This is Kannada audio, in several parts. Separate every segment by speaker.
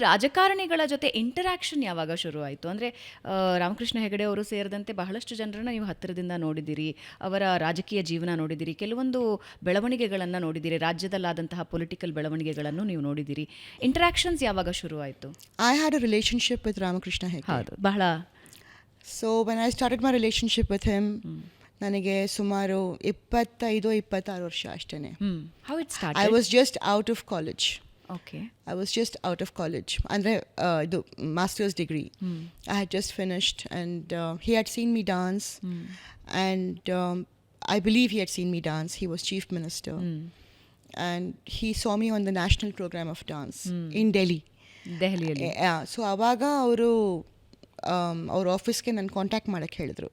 Speaker 1: ರಾಜಕಾರಣಿಗಳ ಜೊತೆ ಇಂಟರಾಕ್ಷನ್ ಯಾವಾಗ ಶುರುವಾಯಿತು? ಅಂದರೆ ರಾಮಕೃಷ್ಣ ಹೆಗಡೆ ಅವರು ಸೇರಿದಂತೆ ಬಹಳಷ್ಟು ಜನರನ್ನು ನೀವು ಹತ್ತಿರದಿಂದ ನೋಡಿದ್ದೀರಿ, ಅವರ ರಾಜಕೀಯ ಜೀವನ ನೋಡಿದ್ದೀರಿ, ಕೆಲವೊಂದು ಬೆಳವಣಿಗೆಗಳನ್ನು ನೋಡಿದ್ದೀರಿ, ರಾಜ್ಯದಲ್ಲಾದಂತಹ ಪೊಲಿಟಿಕಲ್ ಬೆಳವಣಿಗೆಗಳನ್ನು ನೀವು ನೋಡಿದ್ದೀರಿ. ಇಂಟರಾಕ್ಷನ್ಸ್ ಯಾವಾಗ ಶುರುವಾಯಿತು?
Speaker 2: I had a relationship with Ramakrishna Hegde.
Speaker 1: ಹೌದು, ಬಹಳ.
Speaker 2: So when I started my relationship with him, ನನಗೆ ಸುಮಾರು 25-26 ವರ್ಷ ಅಷ್ಟೇ.
Speaker 1: How it start?
Speaker 2: I was just out of college.
Speaker 1: Okay.
Speaker 2: I was just out of college. And the master's degree. I had just finished, and he had seen me dance. And I believe he had seen me dance. He was chief minister. And he saw me on the national program of dance in Delhi.
Speaker 1: ದೆಹಲಿಯಲ್ಲಿ.
Speaker 2: ಸೊ ಆವಾಗ ಅವರು ಅವ್ರ ಆಫೀಸ್ಗೆ ನಾನು ಕಾಂಟ್ಯಾಕ್ಟ್ ಮಾಡೋಕ್ಕೆ ಹೇಳಿದ್ರು.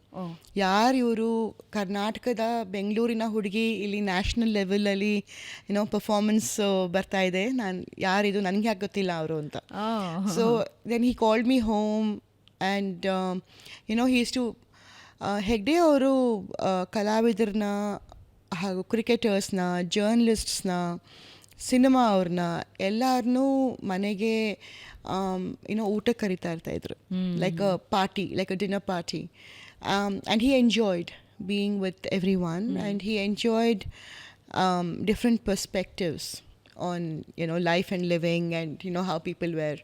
Speaker 2: ಯಾರು ಇವರು, ಕರ್ನಾಟಕದ ಬೆಂಗಳೂರಿನ ಹುಡುಗಿ, ಇಲ್ಲಿ ನ್ಯಾಷನಲ್ ಲೆವೆಲಲ್ಲಿ ಪರ್ಫಾರ್ಮೆನ್ಸ್ ಬರ್ತಾ ಇದೆ, ನಾನು ಯಾರಿದು, ನನಗೆ ಯಾಕೆ ಗೊತ್ತಿಲ್ಲ ಅವರು ಅಂತ. So then he called me home and he's to Hegde ಅವರು ಕಲಾವಿದರನ್ನ ಹಾಗೂ ಕ್ರಿಕೆಟರ್ಸ್ನ, ಜರ್ನಲಿಸ್ಟ್ಸ್ನ, ಸಿನಿಮಾ ಅವ್ರನ್ನ ಎಲ್ಲರನ್ನೂ ಮನೆಗೆ ಊಟಕ್ಕೆ ಕರಿತಾ ಇರ್ತಾಯಿದ್ರು, like a party, like a dinner party. And he enjoyed being with every one, and he enjoyed different perspectives on life and living, and how people were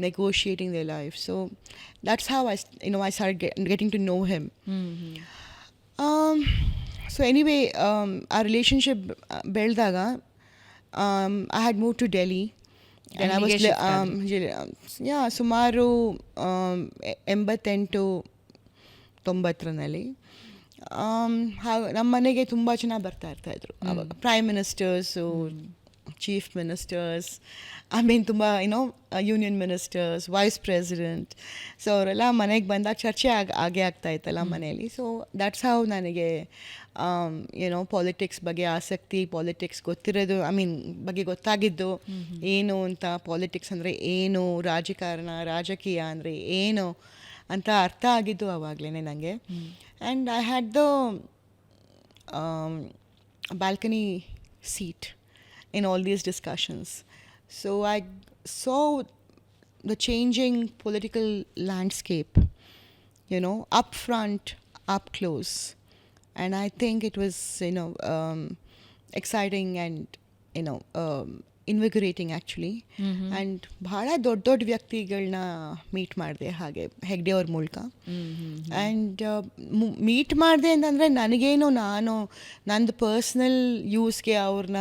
Speaker 2: negotiating their life. So that's how I started getting to know him. So anyway, our relationship ಬೆಳೆದಾಗ I had moved to Delhi. And I was ಸುಮಾರು 88-90ರಲ್ಲಿ ನಮ್ಮ ಮನೆಗೆ ತುಂಬ ಜನ ಬರ್ತಾ ಇರ್ತಾಯಿದ್ರು ಆವಾಗ. ಪ್ರೈಮ್ ಮಿನಿಸ್ಟರ್ಸು, ಚೀಫ್ ಮಿನಿಸ್ಟರ್ಸ್, ತುಂಬ union ministers, vice president. So ಅವರೆಲ್ಲ ಮನೆಗೆ ಬಂದಾಗ ಚರ್ಚೆ ಆಗೇ ಆಗ್ತಾಯಿತ್ತಲ್ಲ ಮನೆಯಲ್ಲಿ. ಸೊ ದ್ಯಾಟ್ಸ್ ಹೌ ನನಗೆ ಪಾಲಿಟಿಕ್ಸ್ ಬಗ್ಗೆ ಆಸಕ್ತಿ, ಪಾಲಿಟಿಕ್ಸ್ ಗೊತ್ತಿರೋದು, ಬಗ್ಗೆ ಗೊತ್ತಾಗಿದ್ದು ಏನು ಅಂತ, ಪಾಲಿಟಿಕ್ಸ್ ಅಂದರೆ ಏನು, ರಾಜಕೀಯ ಅಂದರೆ ಏನು ಅಂತ ಅರ್ಥ ಆಗಿದ್ದು ಆವಾಗಲೇ ನನಗೆ. And I had the balcony seat in all these discussions. So I saw the changing political landscape, up front, up close. And I think it was, exciting and, invigorating actually. And ಬಹಳ ದೊಡ್ಡ ವ್ಯಕ್ತಿಗಳನ್ನ ಮೀಟ್ ಮಾಡಿದೆ ಹಾಗೆ ಹೆಗ್ಡೆ ಅವ್ರ ಮೂಲಕ. ಆ್ಯಂಡ್ ಮೀಟ್ ಮಾಡಿದೆ ಅಂತಂದರೆ ನನಗೇನು, ನಂದು ಪರ್ಸ್ನಲ್ ಯೂಸ್ಗೆ ಅವ್ರನ್ನ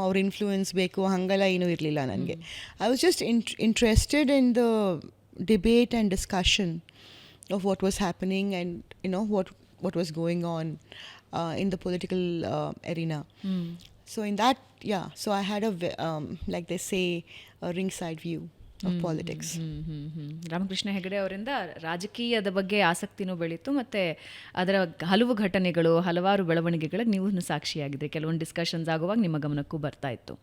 Speaker 2: ಅವ್ರ ಇನ್ಫ್ಲೂಯೆನ್ಸ್ ಬೇಕು ಹಾಗೆಲ್ಲ ಏನೂ ಇರಲಿಲ್ಲ ನನಗೆ. I was just interested in the debate and discussion of what was happening and what was going on in the political arena. So in that, so I had like they say, a ringside view of politics.
Speaker 1: Ramakrishna Hegde ಅವರಿಂದ ರಾಜಕೀಯದ ಬಗ್ಗೆ ಆಸಕ್ತಿನೂ ಬೆಳೀತು, ಮತ್ತು ಅದರ ಹಲವು ಘಟನೆಗಳು, ಹಲವಾರು ಬೆಳವಣಿಗೆಗಳಿಗೆ ನೀವು ಸಾಕ್ಷಿಯಾಗಿದೆ. ಕೆಲವೊಂದು ಡಿಸ್ಕಷನ್ಸ್ ಆಗುವಾಗ ನಿಮ್ಮ ಗಮನಕ್ಕೂ ಬರ್ತಾ ಇತ್ತು.